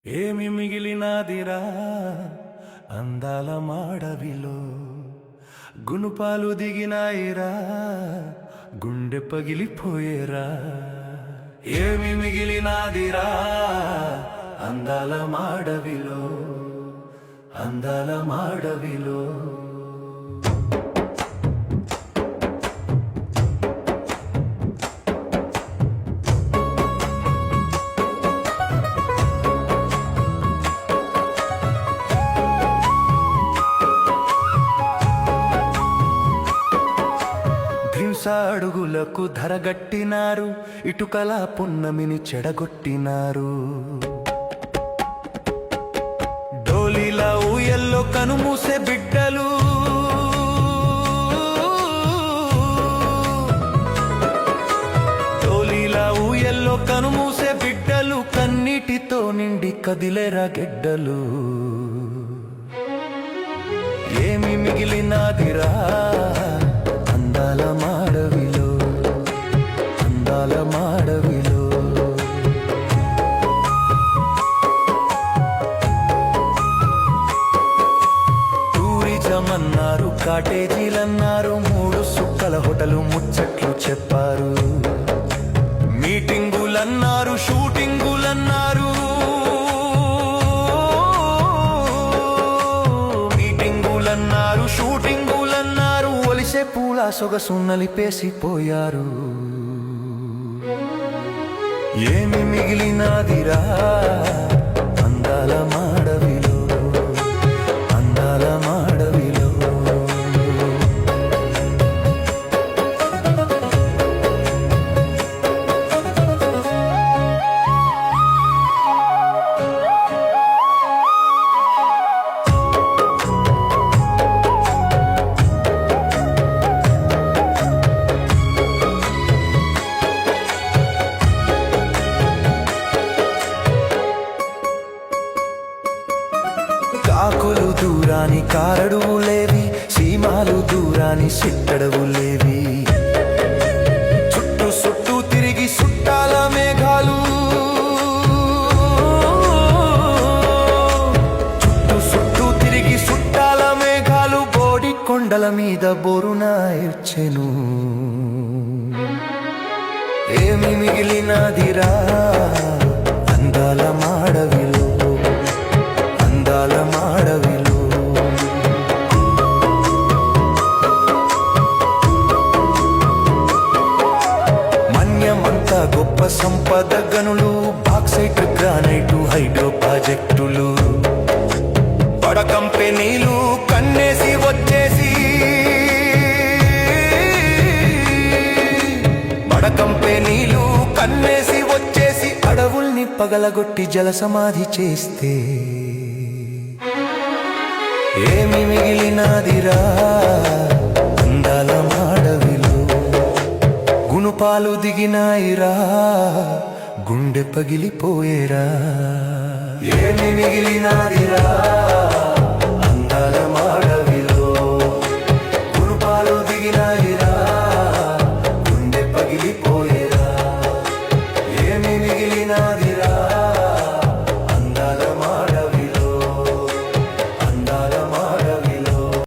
ఏమి మిగిలినాదిరా అందాల మాడవిలో, గునుపాలు దిగినాయిరా గుండె పగిలిపోయేరా. ఏమి మిగిలినాదిరా అందాల మాడవిలో, అందాల మాడవిలో. అడుగులకు ధరగట్టినారు, ఇటుకల పున్నమిని చెడగొట్టినారు. డోలీలా ఊయల్లో కనుమూసే బిడ్డలు, డోలీలా ఊయల్లో కనుమూసే బిడ్డలు, కన్నీటితో నిండి కదిలేరా గెడ్డలు. ఏమి మిగిలినాదిరా అందాల మాడవిలో, అందాల మాడవిలో. టూరిజం అన్నారు, కాటేజీలన్నారు, 3 సుక్కల హోటలు ముచ్చట్లు చెప్పారు. మీటింగులన్నారు, షూటింగులన్నారు, మీటింగులన్నారు, షూటింగులన్నారు, ఒలిసే పూల సొగసు నలిపేసిపోయారు. ఏమి మిగిలినాదిరా అందాల మాడవిలో, అందాల మాడవిలో. కాకులు దూరాని కారడువులేవి, సీమాలు దూరాని సిట్టడవులేవి. చుట్టూ చుట్టూ తిరిగి సుట్టాల మేఘాలు, చుట్టూ చుట్టూ తిరిగి సుట్టాల మేఘాలు, బోడి కొండల మీద బోరున ఇచ్చెను. ఏమి మిగిలినదిరా అందాల మాడవిలో, అందాల మాడవిలో. మన్యమంతా గొప్ప సంపద గనులు, బాక్సైట్ గ్రానైటు హైడ్రో ప్రాజెక్టులు, బడ కంపెనీలు కన్నేసి వచ్చేసి, బడ కంపెనీలు కన్నేసి వచ్చేసి, అడవుల్ని పగలగొట్టి జల సమాధి చేస్తే ఏమి మిగిలినాదిరా అందాల మాడవిలో, గునుపాలు దిగినాయిరా గుండె పగిలిపోయేరా. ఏమి మిగిలినాదిరా అందాల మాడవిలో, గునుపాలు దిగినాయి.